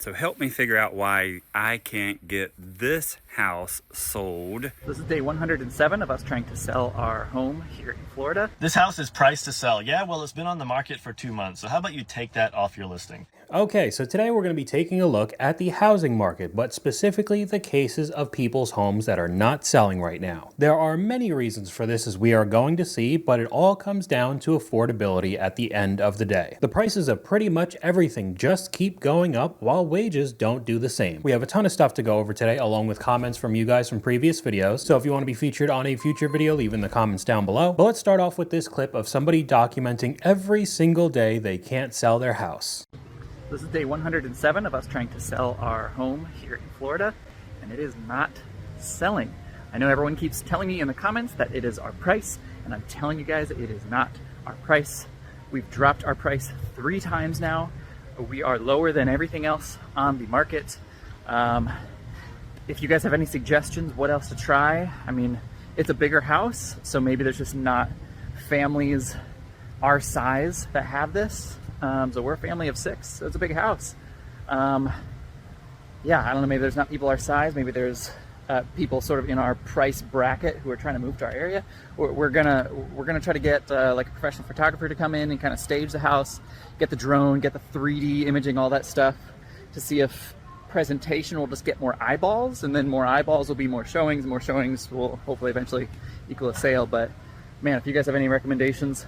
So help me figure out why I can't get this house sold. This is day 107 of us trying to sell our home here in Florida. This house is priced to sell. Yeah, well, it's been on the market for 2 months. So how about you take that off your listing? Okay, so today we're going to be taking a look at the housing market, but specifically the cases of people's homes that are not selling right now. There are many reasons for this, as we are going to see, but it all comes down to affordability at the end of the day. The prices of pretty much everything just keep going up while wages don't do the same. We have a ton of stuff to go over today, along with comments from you guys from previous videos, so if you want to be featured on a future video, leave in the comments down below. But let's start off with this clip of somebody documenting every single day they can't sell their house. This is day 107 of us trying to sell our home here in Florida, and it is not selling. I know everyone keeps telling me in the comments that it is our price, and I'm telling you guys it is not our price. We've dropped our price 3 times now. We are lower than everything else on the market. If you guys have any suggestions what else to try, I mean, it's a bigger house, so maybe there's just not families our size that have this. So we're a family of 6, so it's a big house. Yeah, I don't know, maybe there's not people our size, maybe there's people sort of in our price bracket who are trying to move to our area. We're gonna try to get like a professional photographer to come in and kind of stage the house, get the drone, get the 3D imaging, all that stuff, to see if presentation will just get more eyeballs, and then more eyeballs will be more showings will hopefully eventually equal a sale. But man, if you guys have any recommendations,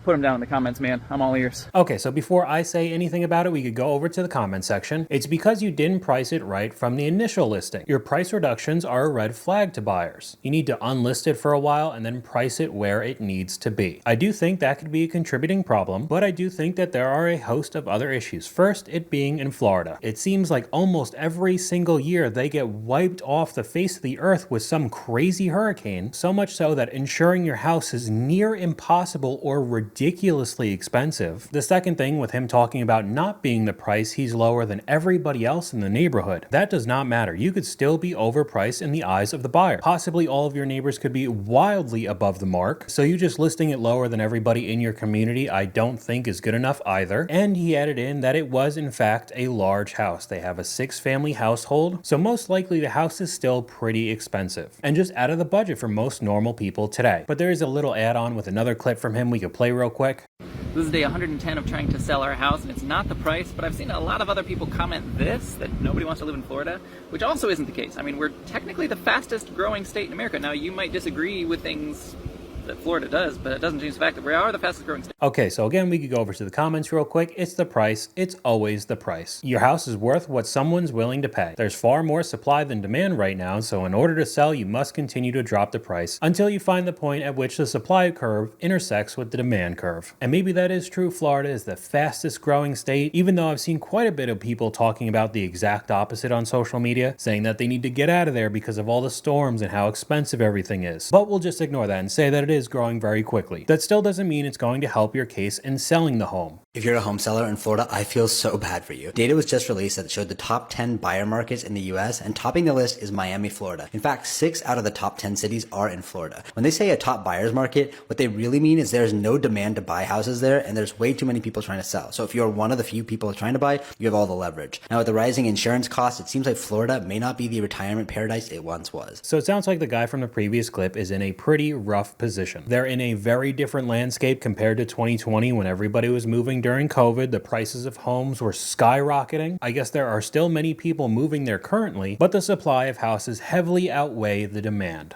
put them down in the comments, man. I'm all ears. Okay, so before I say anything about it, we could go over to the comment section. It's because you didn't price it right from the initial listing. Your price reductions are a red flag to buyers. You need to unlist it for a while and then price it where it needs to be. I do think that could be a contributing problem, but I do think that there are a host of other issues. First, it being in Florida. It seems like almost every single year they get wiped off the face of the earth with some crazy hurricane, so much so that insuring your house is near impossible or ridiculously expensive. The second thing, with him talking about not being the price, he's lower than everybody else in the neighborhood. That does not matter. You could still be overpriced in the eyes of the buyer. Possibly all of your neighbors could be wildly above the mark, so you just listing it lower than everybody in your community I don't think is good enough either. And he added in that it was in fact a large house. They have a 6-family household, so most likely the house is still pretty expensive and just out of the budget for most normal people today. But there is a little add-on with another clip from him we could play real quick. This is day 110 of trying to sell our house, and it's not the price, but I've seen a lot of other people comment that nobody wants to live in Florida, which also isn't the case. I mean, we're technically the fastest growing state in America. Now, you might disagree with things that Florida does, but it doesn't change the fact that we are the fastest growing state. Okay, so again, we could go over to the comments real quick. It's the price. It's always the price. Your house is worth what someone's willing to pay. There's far more supply than demand right now, so in order to sell, you must continue to drop the price until you find the point at which the supply curve intersects with the demand curve. And maybe that is true. Florida is the fastest growing state, even though I've seen quite a bit of people talking about the exact opposite on social media, saying that they need to get out of there because of all the storms and how expensive everything is. But we'll just ignore that and say that it is growing very quickly. That still doesn't mean it's going to help your case in selling the home. If you're a home seller in Florida, I feel so bad for you. Data was just released that showed the top 10 buyer markets in the US, and topping the list is Miami, Florida. In fact, 6 out of the top 10 cities are in Florida. When they say a top buyer's market, what they really mean is there's no demand to buy houses there, and there's way too many people trying to sell. So if you're one of the few people trying to buy, you have all the leverage. Now with the rising insurance costs, it seems like Florida may not be the retirement paradise it once was. So it sounds like the guy from the previous clip is in a pretty rough position. They're in a very different landscape compared to 2020 when everybody was moving during COVID. The prices of homes were skyrocketing. I guess there are still many people moving there currently, but the supply of houses heavily outweigh the demand.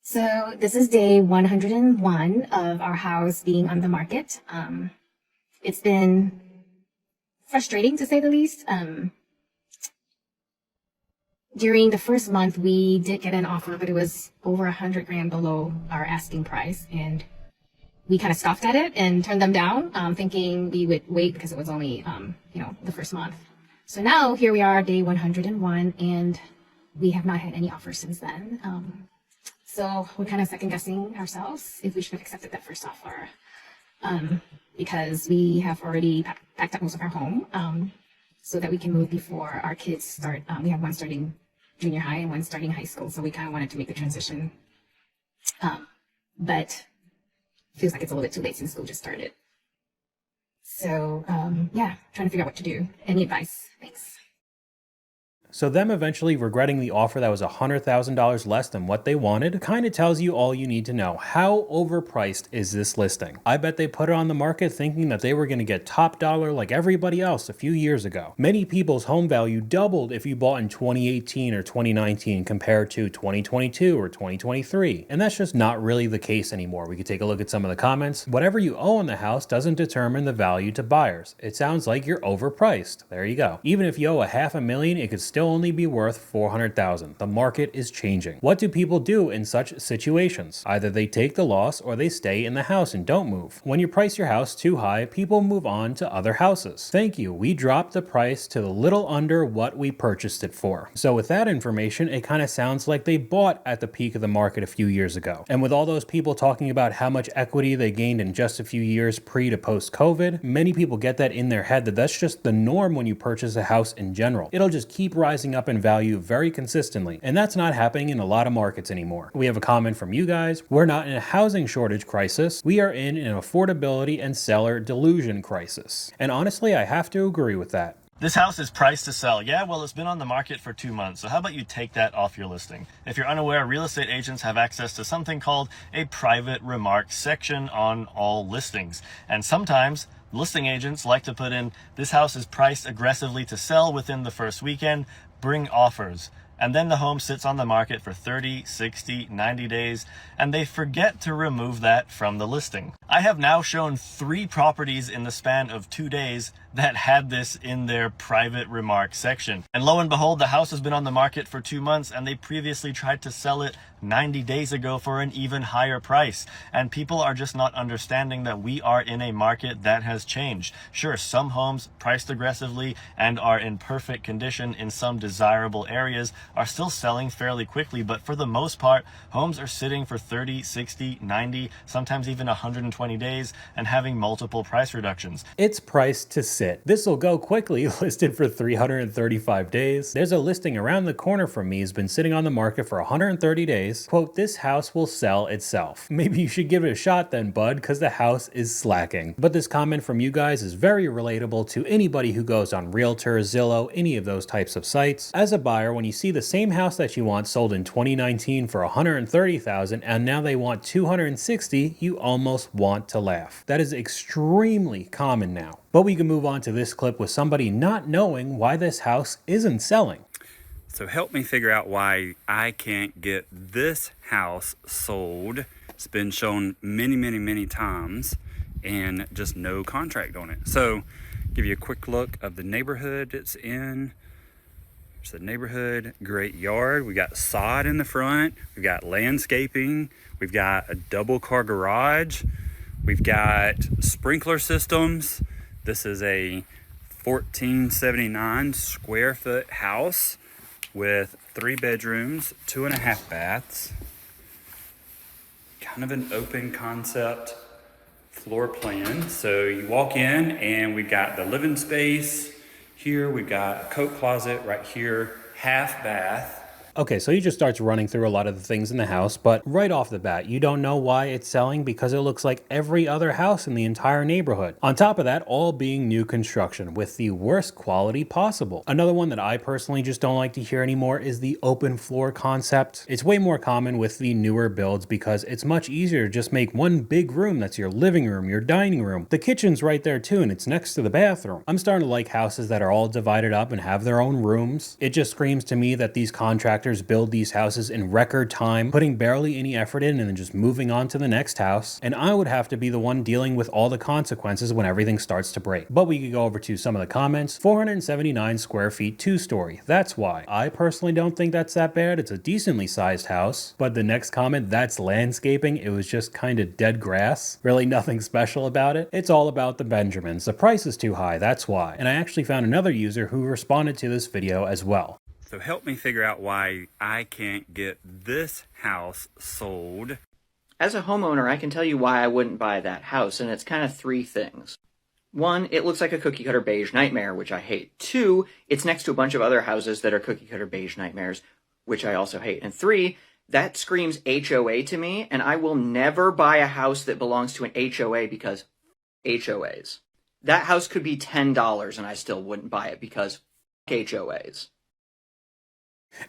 So this is day 101 of our house being on the market. It's been frustrating to say the least. During the first month, we did get an offer, but it was over 100 grand below our asking price, and we kind of scoffed at it and turned them down, thinking we would wait because it was only, the first month. So now here we are, day 101, and we have not had any offers since then. So we're kind of second guessing ourselves if we should have accepted that first offer, because we have already packed up most of our home, so that we can move before our kids start. We have one starting junior high and one starting high school, so we kind of wanted to make the transition. But feels like it's a little bit too late since school just started. So yeah, trying to figure out what to do. Any advice? Thanks. So them eventually regretting the offer that was $100,000 less than what they wanted kind of tells you all you need to know. How overpriced is this listing? I bet they put it on the market thinking that they were going to get top dollar like everybody else a few years ago. Many people's home value doubled if you bought in 2018 or 2019 compared to 2022 or 2023. And that's just not really the case anymore. We could take a look at some of the comments. Whatever you owe in the house doesn't determine the value to buyers. It sounds like you're overpriced. There you go. Even if you owe $500,000, it could still only be worth $400,000. The market is changing. What do people do in such situations? Either they take the loss or they stay in the house and don't move. When you price your house too high, people move on to other houses. Thank you. We dropped the price to a little under what we purchased it for. So with that information, it kind of sounds like they bought at the peak of the market a few years ago. And with all those people talking about how much equity they gained in just a few years pre to post COVID, many people get that in their head that that's just the norm when you purchase a house in general. It'll just keep rising up in value very consistently, and that's not happening in a lot of markets anymore. We have a comment from you guys. We're not in a housing shortage crisis. We are in an affordability and seller delusion crisis. And honestly, I have to agree with that. This house is priced to sell. Yeah, well, it's been on the market for 2 months. So how about you take that off your listing? If you're unaware, real estate agents have access to something called a private remarks section on all listings. And sometimes listing agents like to put in, this house is priced aggressively to sell within the first weekend, bring offers. And then the home sits on the market for 30, 60, 90 days, and they forget to remove that from the listing. I have now shown 3 properties in the span of 2 days that had this in their private remarks section. And lo and behold, the house has been on the market for 2 months, and they previously tried to sell it 90 days ago for an even higher price. And people are just not understanding that we are in a market that has changed. Sure, some homes priced aggressively and are in perfect condition in some desirable areas are still selling fairly quickly, but for the most part, homes are sitting for 30, 60, 90, sometimes even 120 days and having multiple price reductions. It's priced to sit. This will go quickly, listed for 335 days. There's a listing around the corner from me has been sitting on the market for 130 days. Quote, this house will sell itself. Maybe you should give it a shot then, bud, because the house is slacking. But this comment from you guys is very relatable to anybody who goes on Realtor, Zillow, any of those types of sites. As a buyer, when you see the same house that you want sold in 2019 for $130,000 and now they want $260,000, you almost want to laugh. That is extremely common now. But we can move on to this clip with somebody not knowing why this house isn't selling. So help me figure out why I can't get this house sold. It's been shown many, many, many times and just no contract on it. So give you a quick look of the neighborhood it's in. It's the neighborhood, great yard. We got sod in the front. We've got landscaping. We've got a double car garage. We've got sprinkler systems. This is a 1479 square foot house with 3 bedrooms, 2.5 baths. Kind of an open concept floor plan. So you walk in and we've got the living space here. We've got a coat closet right here, half bath. Okay, so he just starts running through a lot of the things in the house, but right off the bat, you don't know why it's selling because it looks like every other house in the entire neighborhood. On top of that, all being new construction with the worst quality possible. Another one that I personally just don't like to hear anymore is the open floor concept. It's way more common with the newer builds because it's much easier to just make one big room that's your living room, your dining room. The kitchen's right there too, and it's next to the bathroom. I'm starting to like houses that are all divided up and have their own rooms. It just screams to me that these contractors build these houses in record time, putting barely any effort in and then just moving on to the next house. And I would have to be the one dealing with all the consequences when everything starts to break. But we could go over to some of the comments. 479 square feet, 2-story. That's why. I personally don't think that's that bad. It's a decently sized house. But the next comment, that's landscaping. It was just kind of dead grass. Really nothing special about it. It's all about the Benjamins. The price is too high. That's why. And I actually found another user who responded to this video as well. So help me figure out why I can't get this house sold. As a homeowner, I can tell you why I wouldn't buy that house, and it's kind of 3 things. 1, it looks like a cookie cutter beige nightmare, which I hate. 2, it's next to a bunch of other houses that are cookie cutter beige nightmares, which I also hate. And 3, that screams HOA to me, and I will never buy a house that belongs to an HOA because HOAs. That house could be $10 and I still wouldn't buy it because HOAs.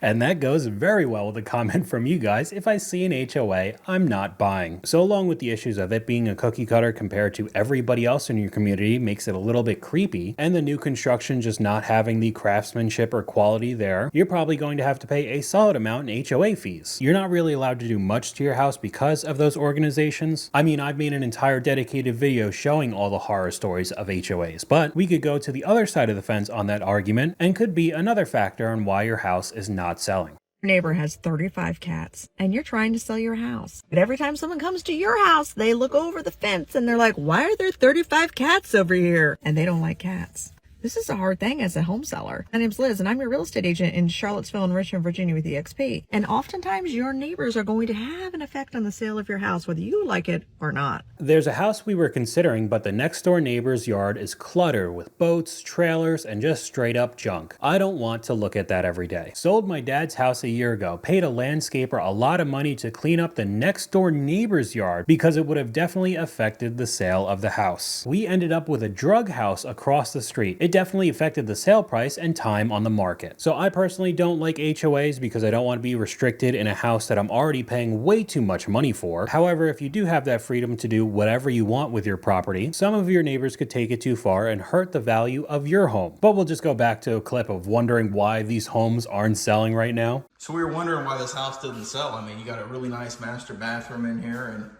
And that goes very well with a comment from you guys. If I see an HOA, I'm not buying. So along with the issues of it being a cookie cutter compared to everybody else in your community makes it a little bit creepy, and the new construction just not having the craftsmanship or quality there, you're probably going to have to pay a solid amount in HOA fees. You're not really allowed to do much to your house because of those organizations. I mean, I've made an entire dedicated video showing all the horror stories of HOAs, but we could go to the other side of the fence on that argument and could be another factor on why your house is not selling. Your neighbor has 35 cats and you're trying to sell your house. But every time someone comes to your house, they look over the fence and they're like, why are there 35 cats over here? And they don't like cats. This is a hard thing as a home seller. My name's Liz and I'm your real estate agent in Charlottesville and Richmond, Virginia with eXp. And oftentimes your neighbors are going to have an effect on the sale of your house, whether you like it or not. There's a house we were considering, but the next door neighbor's yard is cluttered with boats, trailers, and just straight up junk. I don't want to look at that every day. Sold my dad's house a year ago, paid a landscaper a lot of money to clean up the next door neighbor's yard because it would have definitely affected the sale of the house. We ended up with a drug house across the street. It definitely affected the sale price and time on the market. So I personally don't like HOAs because I don't want to be restricted in a house that I'm already paying way too much money for. However, if you do have that freedom to do whatever you want with your property, some of your neighbors could take it too far and hurt the value of your home. But we'll just go back to a clip of wondering why these homes aren't selling right now. So we were wondering why this house didn't sell. I mean, you got a really nice master bathroom in here and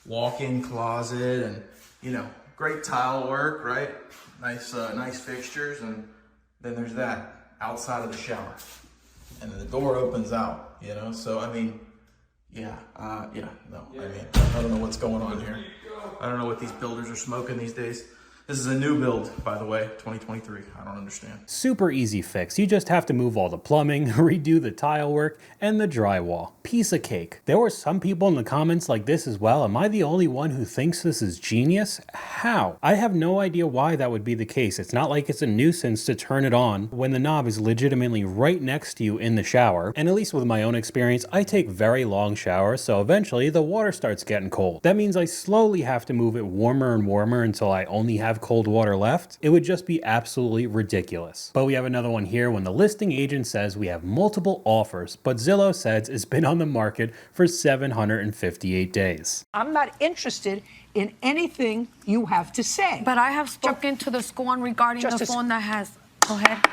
walk-in closet and, you know, great tile work, right? Nice fixtures, and then there's that outside of the shower, and then the door opens out. You know, so I mean, I mean, I don't know what's going on here. I don't know what these builders are smoking these days. This is a new build, by the way, 2023. I don't understand. Super easy fix. You just have to move all the plumbing, redo the tile work, and the drywall. Piece of cake. There were some people in the comments like this as well. Am I the only one who thinks this is genius? How? I have no idea why that would be the case. It's not like it's a nuisance to turn it on when the knob is legitimately right next to you in the shower. And at least with my own experience, I take very long showers, so eventually the water starts getting cold. That means I slowly have to move it warmer and warmer until I only have cold water left. It would just be absolutely ridiculous. But we have another one here when the listing agent says we have multiple offers, but Zillow says it's been on the market for 758 days. I'm not interested in anything you have to say. But I have spoken to the school regarding the phone that has... Go ahead.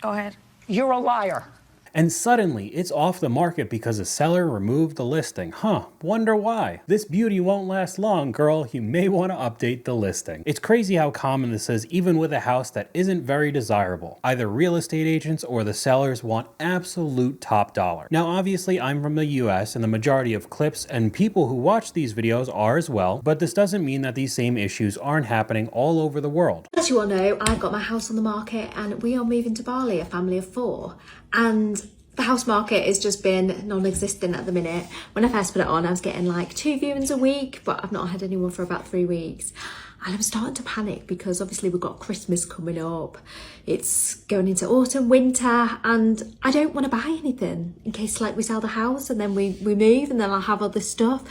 Go ahead. You're a liar. And suddenly, it's off the market because a seller removed the listing. Huh, wonder why. This beauty won't last long, girl. You may want to update the listing. It's crazy how common this is, even with a house that isn't very desirable. Either real estate agents or the sellers want absolute top dollar. Now, obviously, I'm from the US, and the majority of clips and people who watch these videos are as well, but this doesn't mean that these same issues aren't happening all over the world. As you all know, I've got my house on the market and we are moving to Bali, a family of 4. And the house market has just been non-existent at the minute. When I first put it on, I was getting like 2 viewings a week, but I've not had anyone for about 3 weeks. And I'm starting to panic because obviously we've got Christmas coming up. It's going into autumn, winter, and I don't want to buy anything in case like we sell the house and then we move and then I'll have all this stuff.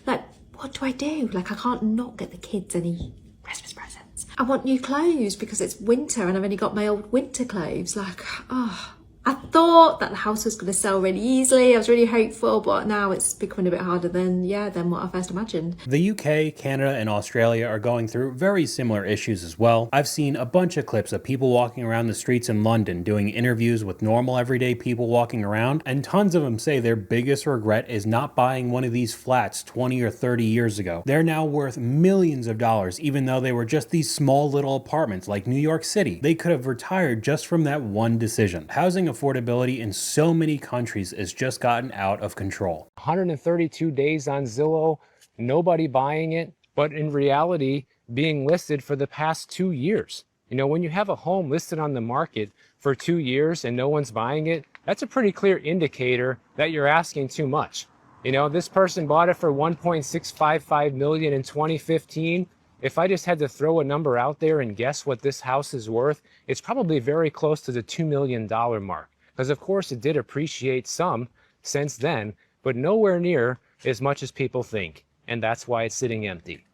Like, what do I do? Like, I can't not get the kids any Christmas presents. I want new clothes because it's winter and I've only got my old winter clothes. Like, oh. I thought that the house was going to sell really easily. I was really hopeful, but now it's becoming a bit harder than what I first imagined. The UK, Canada, and Australia are going through very similar issues as well. I've seen a bunch of clips of people walking around the streets in London doing interviews with normal everyday people walking around, and tons of them say their biggest regret is not buying one of these flats 20 or 30 years ago. They're now worth millions of dollars, even though they were just these small little apartments like New York City. They could have retired just from that one decision. Housing affordability in so many countries has just gotten out of control. 132 days on Zillow, nobody buying it, but in reality being listed for the past 2 years. You know, when you have a home listed on the market for 2 years and no one's buying it, that's a pretty clear indicator that you're asking too much. You know, this person bought it for $1.655 million in 2015. If I just had to throw a number out there and guess what this house is worth, it's probably very close to the $2 million mark. Because of course it did appreciate some since then, but nowhere near as much as people think. And that's why it's sitting empty.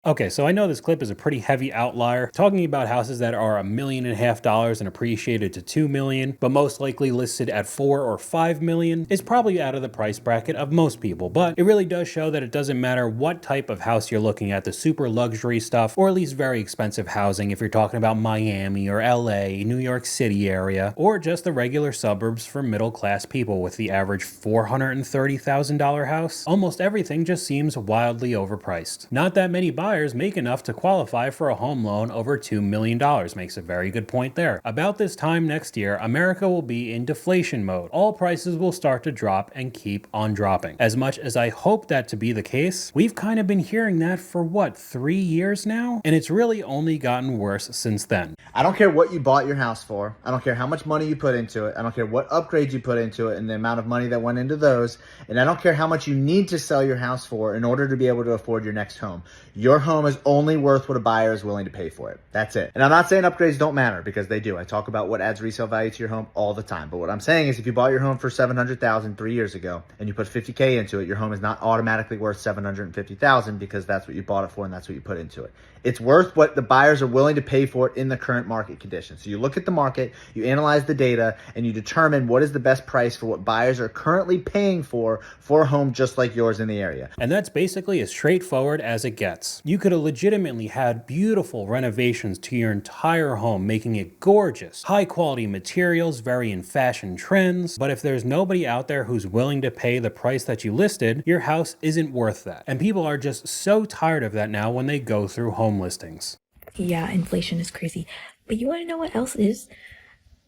Okay, so I know this clip is a pretty heavy outlier, talking about houses that are $1.5 million and appreciated to $2 million, but most likely listed at $4 or $5 million, is probably out of the price bracket of most people. But it really does show that it doesn't matter what type of house you're looking at, the super luxury stuff, or at least very expensive housing if you're talking about Miami or LA, New York City area, or just the regular suburbs for middle class people with the average $430,000 house. Almost everything just seems wildly overpriced. Not that many buyers make enough to qualify for a home loan over $2 million. Makes a very good point there. About this time next year, America will be in deflation mode. All prices will start to drop and keep on dropping. As much as I hope that to be the case, we've kind of been hearing that for what, 3 years now? And it's really only gotten worse since then. I don't care what you bought your house for. I don't care how much money you put into it. I don't care what upgrades you put into it and the amount of money that went into those. And I don't care how much you need to sell your house for in order to be able to afford your next home. Your home is only worth what a buyer is willing to pay for it. That's it. And I'm not saying upgrades don't matter, because they do. I talk about what adds resale value to your home all the time. But what I'm saying is, if you bought your home for $700,000 3 years ago and you put $50K into it, your home is not automatically worth $750,000 because that's what you bought it for and that's what you put into it. It's worth what the buyers are willing to pay for it in the current market conditions. So you look at the market, you analyze the data, and you determine what is the best price for what buyers are currently paying for a home just like yours in the area. And that's basically as straightforward as it gets. You could have legitimately had beautiful renovations to your entire home, making it gorgeous. High quality materials, very in fashion trends. But if there's nobody out there who's willing to pay the price that you listed, your house isn't worth that. And people are just so tired of that now when they go through home listings. Yeah, inflation is crazy. But you want to know what else is?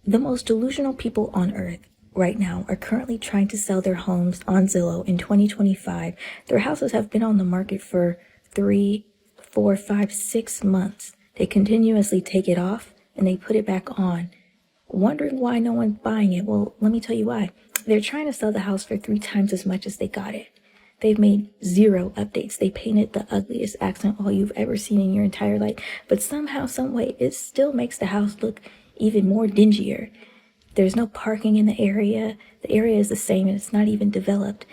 The most delusional people on earth right now are currently trying to sell their homes on Zillow in 2025. Their houses have been on the market for 3, 4, 5, 6 months. They continuously take it off and they put it back on, wondering why no one's buying it. Well, let me tell you why. They're trying to sell the house for 3 times as much as they got it. They've made 0 updates. They painted the ugliest accent wall you've ever seen in your entire life. But somehow, some way, it still makes the house look even more dingier. There's no parking in the area. The area is the same and it's not even developed.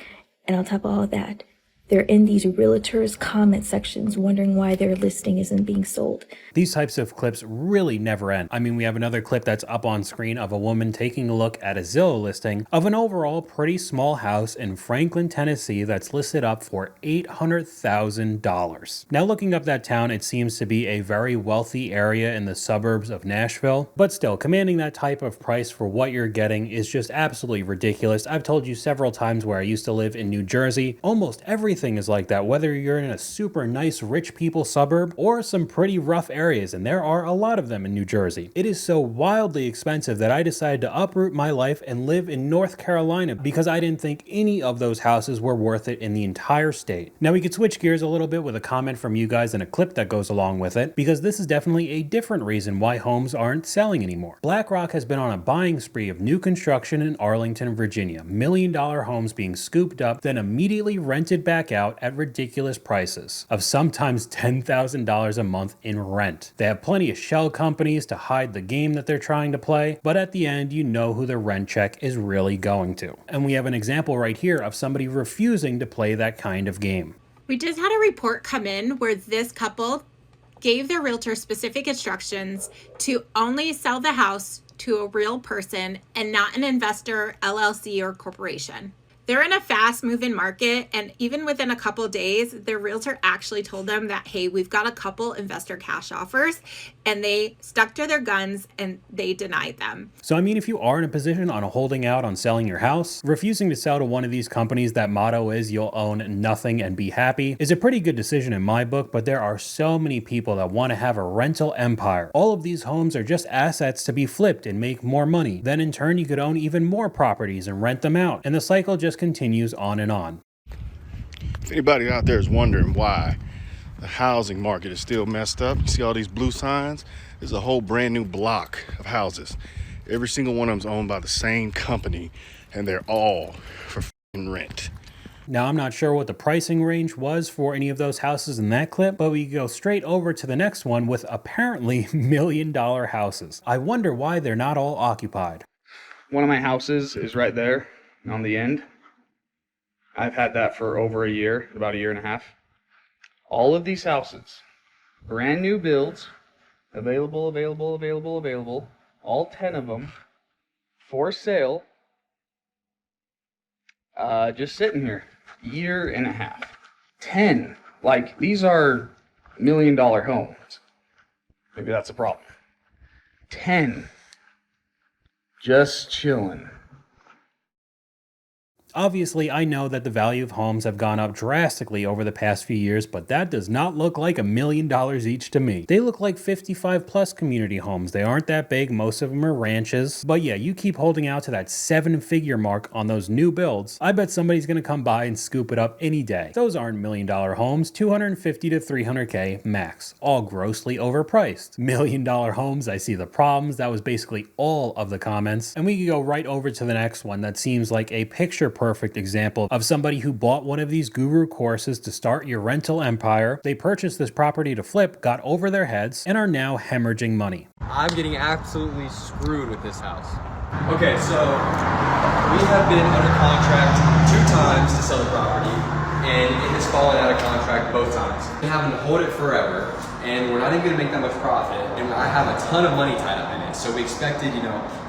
And on top of all of that, they're in these realtors' comment sections wondering why their listing isn't being sold. These types of clips really never end. I mean, we have another clip that's up on screen of a woman taking a look at a Zillow listing of an overall pretty small house in Franklin, Tennessee that's listed up for $800,000. Now, looking up that town, it seems to be a very wealthy area in the suburbs of Nashville, but still, commanding that type of price for what you're getting is just absolutely ridiculous. I've told you several times where I used to live in New Jersey. Almost everything is like that, whether you're in a super nice rich people suburb or some pretty rough areas, and there are a lot of them in New Jersey. It is so wildly expensive that I decided to uproot my life and live in North Carolina because I didn't think any of those houses were worth it in the entire state. Now we could switch gears a little bit with a comment from you guys and a clip that goes along with it, because this is definitely a different reason why homes aren't selling anymore. BlackRock has been on a buying spree of new construction in Arlington, Virginia. $1 million homes being scooped up, then immediately rented back out at ridiculous prices of sometimes $10,000 a month in rent. They have plenty of shell companies to hide the game that they're trying to play, but at the end, you know who the rent check is really going to. And we have an example right here of somebody refusing to play that kind of game. We just had a report come in where this couple gave their realtor specific instructions to only sell the house to a real person and not an investor, LLC, or corporation. They're in a fast-moving market, and even within a couple days, their realtor actually told them that, hey, we've got a couple investor cash offers, and they stuck to their guns and they denied them. So I mean, if you are in a position on holding out on selling your house, refusing to sell to one of these companies that motto is you'll own nothing and be happy is a pretty good decision in my book, but there are so many people that want to have a rental empire. All of these homes are just assets to be flipped and make more money. Then in turn, you could own even more properties and rent them out, and the cycle just continues on and on. If anybody out there is wondering why the housing market is still messed up, you see all these blue signs? There's a whole brand new block of houses. Every single one of them is owned by the same company, and they're all for rent. Now, I'm not sure what the pricing range was for any of those houses in that clip, but we go straight over to the next one with apparently $1 million houses. I wonder why they're not all occupied. One of my houses is right there on the end. I've had that for over a year, about a year and a half. All of these houses brand new builds, available, all 10 of them, for sale, just sitting here, year and a half. 10, like, these are $1 million homes. Maybe that's a problem. 10, just chilling. Obviously, I know that the value of homes have gone up drastically over the past few years, but that does not look like $1 million each to me. They look like 55 plus community homes. They aren't that big. Most of them are ranches. But yeah, you keep holding out to that 7-figure mark on those new builds. I bet somebody's going to come by and scoop it up any day. Those aren't $1 million homes, 250 to 300K max, all grossly overpriced. $1 million homes, I see the problems. That was basically all of the comments. And we can go right over to the next one that seems like a picture perfect example of somebody who bought one of these guru courses to start your rental empire. They purchased this property to flip, got over their heads, and are now hemorrhaging money. I'm getting absolutely screwed with this house. Okay, so we have been under contract 2 times to sell the property, and it has fallen out of contract both times. We're having to hold it forever, and we're not even gonna make that much profit, and I have a ton of money tied up in it. So we expected,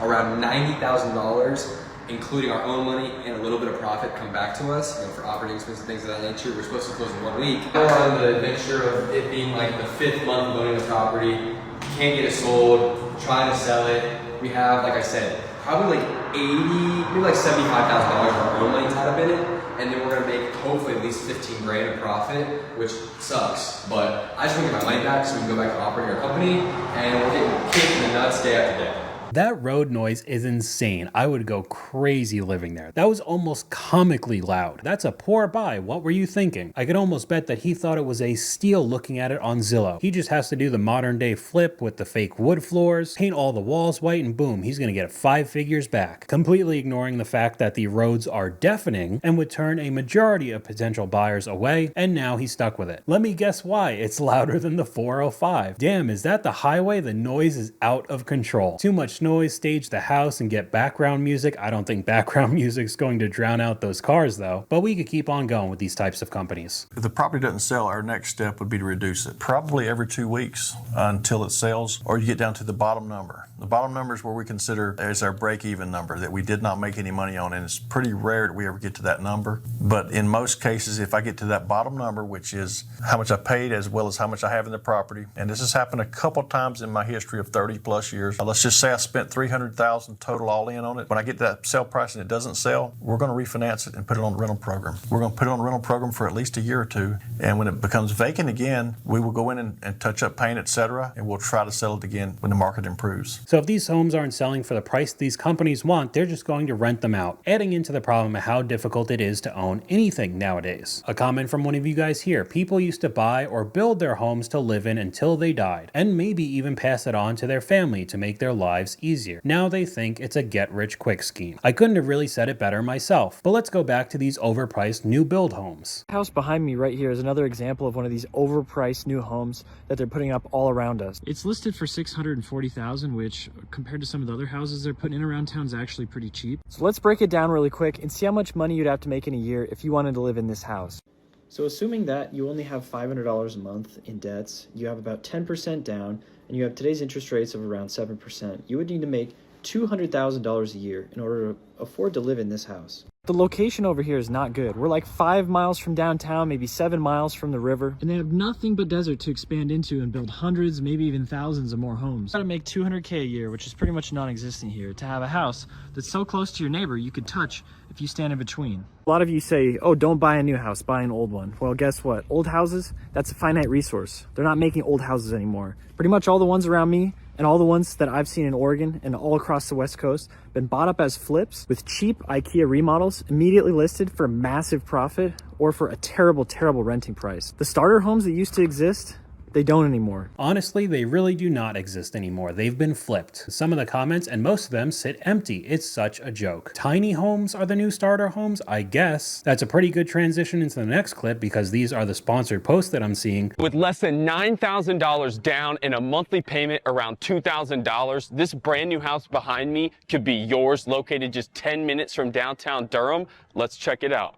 around $90,000, including our own money and a little bit of profit, come back to us, for operating expenses and things of that nature. We're supposed to close in 1 week. We're on the adventure of it being like the 5th month of owning the property. Can't get it sold, trying to sell it. We have, like I said, probably like maybe like $75,000 of our own money tied up in it. And then we're gonna make hopefully at least 15 grand in profit, which sucks. But I just want to get my money back so we can go back to operating our company, and we're getting kicked in the nuts day after day. That road noise is insane. I would go crazy living there. That was almost comically loud. That's a poor buy. What were you thinking? I could almost bet that he thought it was a steal looking at it on Zillow. He just has to do the modern day flip with the fake wood floors, paint all the walls white, and boom, he's gonna get 5 figures back. Completely ignoring the fact that the roads are deafening and would turn a majority of potential buyers away, and now he's stuck with it. Let me guess why. It's louder than the 405. Damn, is that the highway? The noise is out of control. Too much noise, stage the house and get background music. I don't think background music's going to drown out those cars though, but we could keep on going with these types of companies. If the property doesn't sell, our next step would be to reduce it. Probably every 2 weeks until it sells, or you get down to the bottom number. The bottom number is where we consider as our break-even number that we did not make any money on, and it's pretty rare that we ever get to that number. But in most cases, if I get to that bottom number, which is how much I paid as well as how much I have in the property, and this has happened a couple times in my history of 30 plus years. Let's just say I spent $300,000 total all in on it. When I get to that sale price and it doesn't sell, we're going to refinance it and put it on the rental program. We're going to put it on the rental program for at least a year or 2. And when it becomes vacant again, we will go in and touch up paint, etc., and we'll try to sell it again when the market improves. So if these homes aren't selling for the price these companies want, they're just going to rent them out, adding into the problem of how difficult it is to own anything nowadays. A comment from one of you guys here: people used to buy or build their homes to live in until they died, and maybe even pass it on to their family to make their lives easier. Now they think it's a get-rich-quick scheme. I couldn't have really said it better myself, but let's go back to these overpriced new build homes. The house behind me right here is another example of one of these overpriced new homes that they're putting up all around us. It's listed for $640,000, which compared to some of the other houses they're putting in around town is actually pretty cheap. So let's break it down really quick and see how much money you'd have to make in a year if you wanted to live in this house. So assuming that you only have $500 a month in debts, you have about 10% down, and you have today's interest rates of around 7%, you would need to make $200,000 a year in order to afford to live in this house. The location over here is not good. We're like 5 miles from downtown, maybe 7 miles from the river, and they have nothing but desert to expand into and build hundreds, maybe even thousands of more homes. You gotta make $200K a year, which is pretty much non-existent here, to have a house that's so close to your neighbor you could touch if you stand in between. A lot of you say, oh, don't buy a new house, buy an old one. Well, guess what? Old houses, that's a finite resource. They're not making old houses anymore. Pretty much all the ones around me and all the ones that I've seen in Oregon and all across the West Coast been bought up as flips with cheap IKEA remodels, immediately listed for massive profit or for a terrible, terrible renting price. The starter homes that used to exist, they don't anymore. Honestly, they really do not exist anymore. They've been flipped. Some of the comments, and most of them, sit empty. It's such a joke. Tiny homes are the new starter homes, I guess. That's a pretty good transition into the next clip because these are the sponsored posts that I'm seeing. With less than $9,000 down and a monthly payment around $2,000, this brand new house behind me could be yours, located just 10 minutes from downtown Durham. Let's check it out.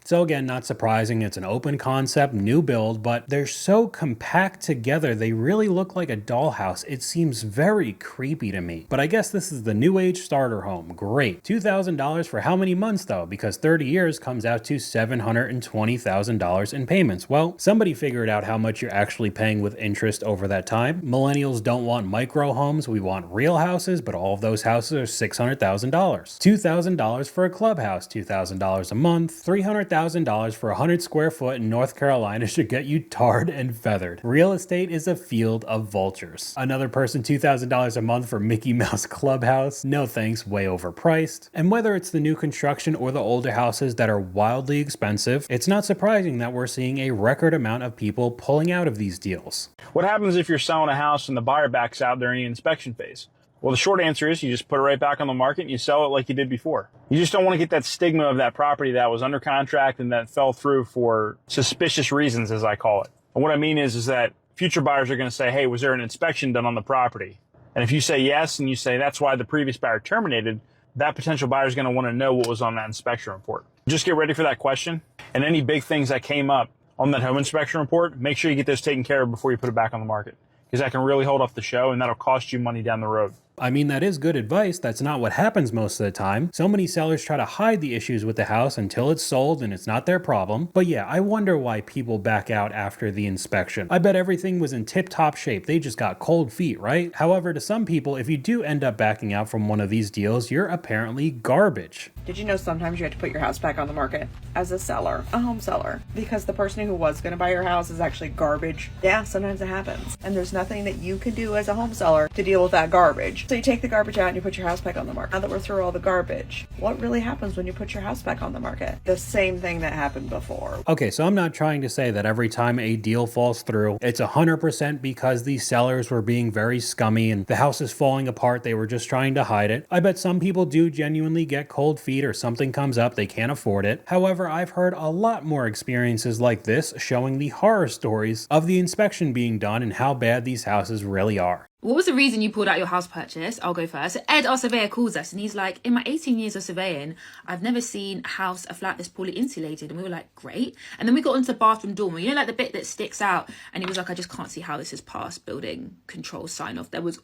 So again, not surprising, it's an open concept, new build, but they're so compact together, they really look like a dollhouse. It seems very creepy to me. But I guess this is the new age starter home. Great. $2,000 for how many months though? Because 30 years comes out to $720,000 in payments. Well, somebody figured out how much you're actually paying with interest over that time. Millennials don't want micro homes, we want real houses, but all of those houses are $600,000. $2,000 for a clubhouse, $2,000 a month, $300,000 for 100 square foot in North Carolina should get you tarred and feathered. Real estate is a field of vultures. Another person $2,000 a month for Mickey Mouse Clubhouse? No thanks, way overpriced. And whether it's the new construction or the older houses that are wildly expensive, it's not surprising that we're seeing a record amount of people pulling out of these deals. What happens if you're selling a house and the buyer backs out during the inspection phase? Well, the short answer is you just put it right back on the market and you sell it like you did before. You just don't want to get that stigma of that property that was under contract and that fell through for suspicious reasons, as I call it. And what I mean is that future buyers are going to say, hey, was there an inspection done on the property? And if you say yes, and you say that's why the previous buyer terminated, that potential buyer is going to want to know what was on that inspection report. Just get ready for that question. And any big things that came up on that home inspection report, make sure you get those taken care of before you put it back on the market, because that can really hold up the show and that'll cost you money down the road. I mean, that is good advice. That's not what happens most of the time. So many sellers try to hide the issues with the house until it's sold and it's not their problem. But yeah, I wonder why people back out after the inspection. I bet everything was in tip-top shape. They just got cold feet, right? However, to some people, if you do end up backing out from one of these deals, you're apparently garbage. Did you know sometimes you have to put your house back on the market as a seller, a home seller, because the person who was going to buy your house is actually garbage? Yeah, sometimes it happens. And there's nothing that you can do as a home seller to deal with that garbage. So you take the garbage out and you put your house back on the market. Now that we're through all the garbage, what really happens when you put your house back on the market? The same thing that happened before. Okay, so I'm not trying to say that every time a deal falls through, it's 100% because the sellers were being very scummy and the house is falling apart, they were just trying to hide it. I bet some people do genuinely get cold feet or something comes up, they can't afford it. However, I've heard a lot more experiences like this showing the horror stories of the inspection being done and how bad these houses really are. What was the reason you pulled out your house purchase? I'll go first. So Ed, our surveyor, calls us and he's like, in my 18 years of surveying, I've never seen a flat this poorly insulated. And we were like, great. And then we got into the bathroom dormer, you know, like the bit that sticks out. And he was like, I just can't see how this is past building control sign off. There was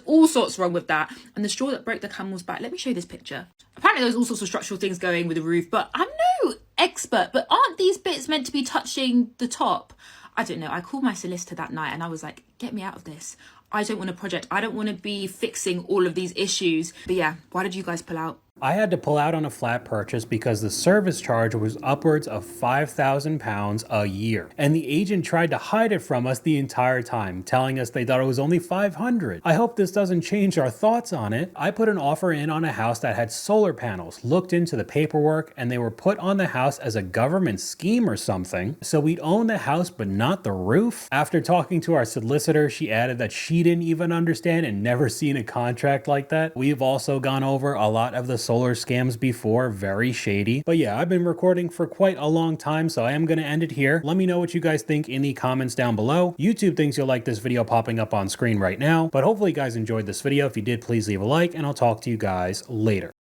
all sorts wrong with that. And the straw that broke the camel's back. Let me show you this picture. Apparently there was all sorts of structural things going with the roof, but I'm no expert. But aren't these bits meant to be touching the top? I don't know. I called my solicitor that night and I was like, get me out of this. I don't want a project. I don't want to be fixing all of these issues. But yeah, why did you guys pull out? I had to pull out on a flat purchase because the service charge was upwards of £5,000 a year. And the agent tried to hide it from us the entire time, telling us they thought it was only $500. I hope this doesn't change our thoughts on it. I put an offer in on a house that had solar panels, looked into the paperwork, and they were put on the house as a government scheme or something. So we'd own the house, but not the roof. After talking to our solicitor, she added that she didn't even understand and never seen a contract like that. We've also gone over a lot of the solar scams before, very shady. But yeah, I've been recording for quite a long time, so I am going to end it here. Let me know what you guys think in the comments down below. YouTube thinks you'll like this video popping up on screen right now, but hopefully you guys enjoyed this video. If you did, please leave a like, and I'll talk to you guys later.